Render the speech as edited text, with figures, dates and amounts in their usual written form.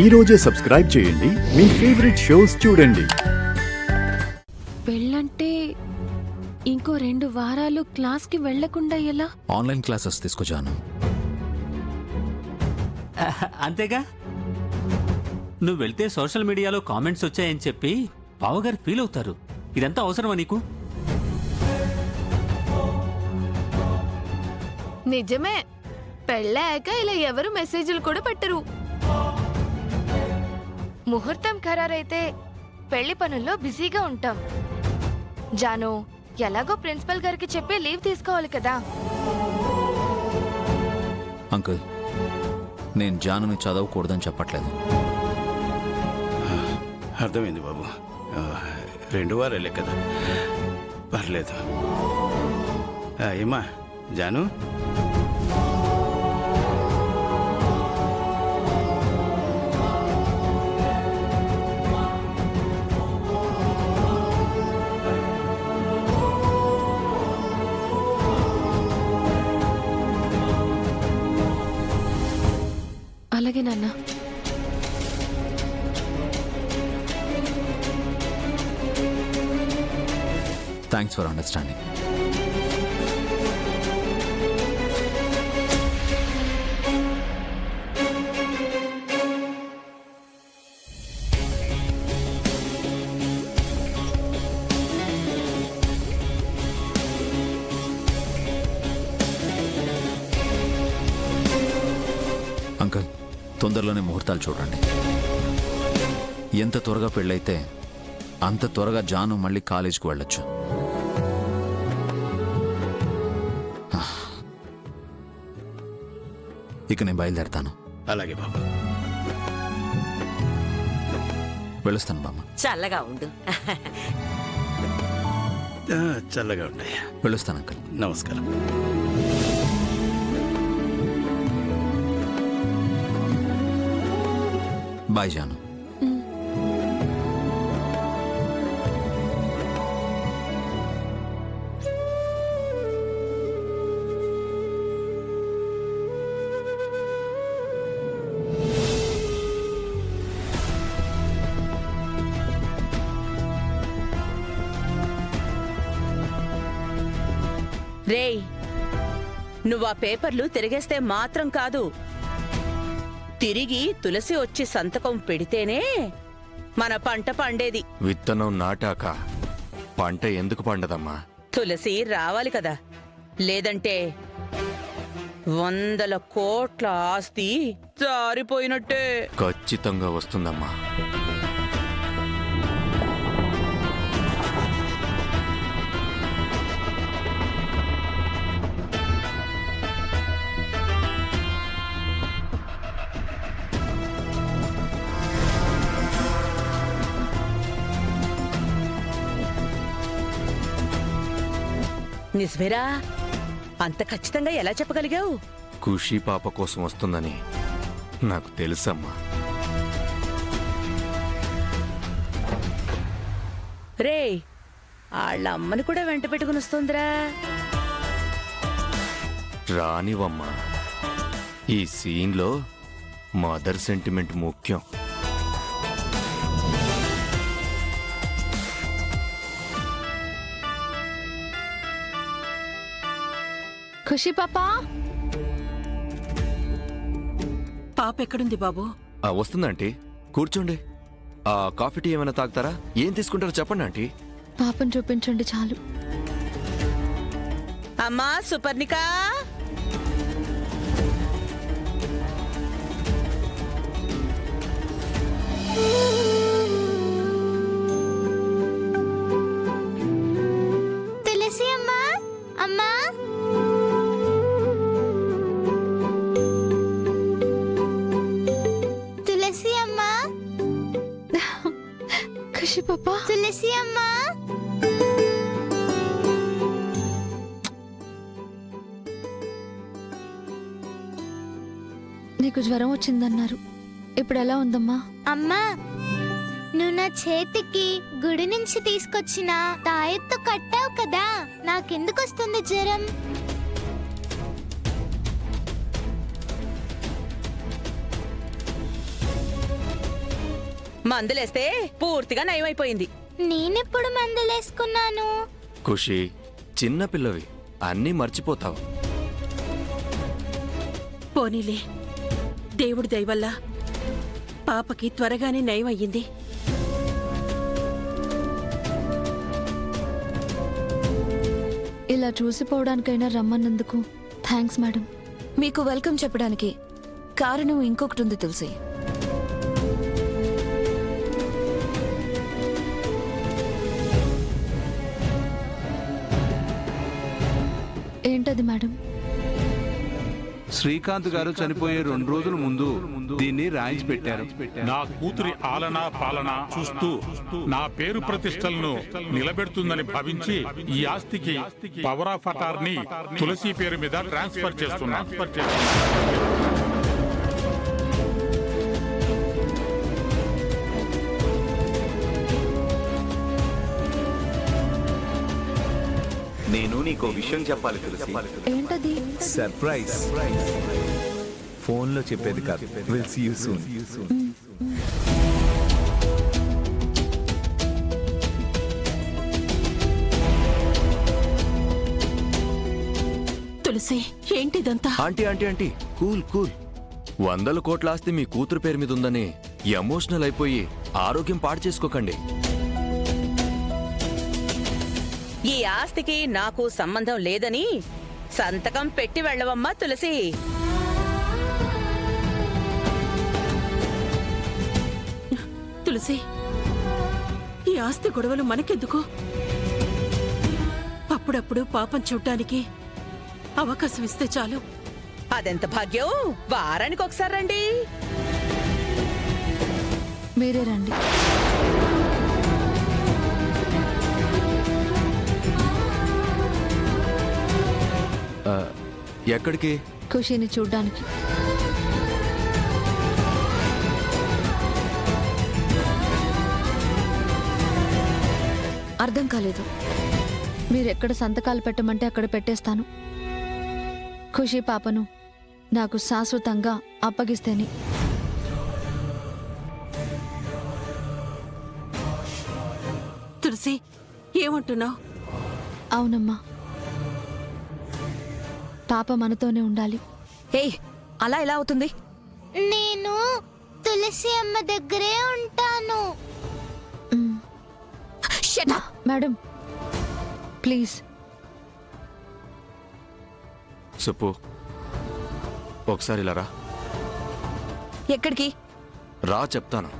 ఈ రోజే సబ్స్క్రైబ్ చేయండి, మీ ఫేవరెట్ షోస్ చూడండి. పెళ్ళంటే ఇంకో 2 వారాలు క్లాస్కి వెళ్లకుండా ఎలా? ఆన్లైన్ క్లాసెస్ తీసుకో జాను. అంతేగా, నువ్వు వెళ్తే సోషల్ మీడియాలో కామెంట్స్ వచ్చాయని చెప్పి బావగారు ఫీల్ అవుతారు. ఇదంతా అవసరమా నీకు? నిజమే, పెళ్ళాక ఇలా ఎవరు మెసేజ్లు కూడా పెట్టరు. ముహూర్తం ఖరారైతే పెళ్లి పనుల్లో బిజీగా ఉంటాం. జాను, ఎలాగో ప్రిన్సిపల్ గారికి చెప్పి లీవ్ తీసుకోవాలి కదా. అంకుల్, నేను జానుని చదవకూడదని చెప్పట్లేదు. అర్థమైంది బాబు, 2 వారాలే కదా, పర్లేదు. ఏమా జాను, అలాగే నాన్న. Thanks for understanding. అంకుల్, తొందరలోనే ముహూర్తాలు చూడండి. ఎంత త్వరగా పెళ్ళైతే అంత త్వరగా జాను మళ్ళీ కాలేజీకి వెళ్ళొచ్చు. ఇక నేను బయలుదేరతాను. అలాగే బాబు. వెళ్ళొస్తాను బామ్మ. చల్లగా ఉండు. చల్లగా ఉంటాయా. వెళ్ళొస్తాను అంకుల్. నమస్కారం. బాయ్ జాను. రేయ్, నువ్వు ఆ పేపర్లు తిరిగేస్తే మాత్రం కాదు, తిరిగి తులసి వచ్చి సంతకం పెడితేనే మన పంట పండేది. విత్తనం నాటాక పంట ఎందుకు పండదమ్మా? తులసి రావాలి కదా, లేదంటే 100 కోట్ల ఆస్తి జారిపోయినట్టే. ఖచ్చితంగా వస్తుందమ్మా. నిజమేరా? అంత ఖచ్చితంగా ఎలా చెప్పగలిగావు? ఖుషీ పాప కోసం వస్తుందని నాకు తెలుసమ్మా. రే, వాళ్ళ అమ్మని కూడా వెంట పెట్టుకుని వస్తుందిరా. రానివమ్మా, ఈ సీన్లో మదర్ సెంటిమెంట్ ముఖ్యం. ఖుషి పాపా, పాప ఎక్కడుంది బాబు? వస్తుందా ఆంటీ? కూర్చోండి. కాఫీ టీ ఏమైనా తాగుతారా? ఏం తీసుకుంటారో చెప్పండి ఆంటీ. పాపను చూపించండి చాలు. అమ్మా సుపర్ణిక, తులసి అమ్మా, అమ్మా. తులసి అమ్మా, ఖుషి పాపా. తులసి అమ్మా. నీకు జ్వరం వచ్చిందన్నారు, ఇప్పుడు ఎలా ఉందమ్మా? అమ్మా, నువ్వు నా చేతికి గుడి నుంచి తీసుకొచ్చిన తాయెత్తు కట్టావు కదా, నాకెందుకు వస్తుంది జ్వరం? మందులేస్తే పూర్తిగా నయమైపోయింది. నేనెప్పుడు మందులేసుకున్నాను? ఖుషి, చిన్న పిల్లవి, అన్నీ మర్చిపోతావు. పోనీలే, దేవుడి దయవల్ల పాపకి త్వరగానే నయం అయ్యింది. ఇలా చూసిపోవడానికైనా రమ్మన్నందుకు థ్యాంక్స్ మేడం. మీకు వెల్కమ్ చెప్పడానికి కారణం ఇంకొకటి ఉంది తులసి. ఏంటది మేడం? శ్రీకాంత్ గారు చనిపోయే 2 రోజుల ముందు దీన్ని రాయించి పెట్టారు. నా కూతురి ఆలన పాలన చూస్తూ నా పేరు ప్రతిష్టలను నిలబెడుతుందని భావించి ఈ ఆస్తికి పవర్ ఆఫ్ అటార్నీ తులసి పేరు మీద ట్రాన్స్ఫర్ చేస్తున్నా. నేను నీకో విషయం చెప్పాలి తులసి. ఏంటది? సర్ప్రైజ్. ఫోన్లో చెప్పేది కాదు. Will see you soon. Tulasi, ఏంటిదంతా? Aunty aunty aunty, cool cool. 100 కోట్ల ఆస్తి మీ కూతురు పేరు మీద ఉందని ఎమోషనల్ అయిపోయి ఆరోగ్యం పాడు చేసుకోకండి. ఈ ఆస్తికి నాకు సంబంధం లేదని సంతకం పెట్టి వెళ్ళవమ్మా తులసి. తులసి, ఈ ఆస్తి గొడవలు మనకెందుకు? అప్పుడప్పుడు పాపం చూడ్డానికి అవకాశం ఇస్తే చాలు. అదెంత భాగ్యం! వారానికి ఒకసారి రండి. మీరే రండి. ఎక్కడికి? ఖుషిని చూడ్డానికి. అర్థం కాలేదు. మీరెక్కడ సంతకాలు పెట్టమంటే అక్కడ పెట్టేస్తాను. ఖుషి పాపను నాకు శాశ్వతంగా అప్పగిస్తేనే. తులసి, ఏమంటున్నావు? అవునమ్మా, పాప మనతోనే ఉండాలి. ఏయ్, అలా ఎలా అవుతుంది? నేను తులసి అమ్మ దగ్గరే ఉంటాను. Madam please. సుప్పు, ఒకసారి ఇలా రా. ఎక్కడికి? రా చెప్తాను.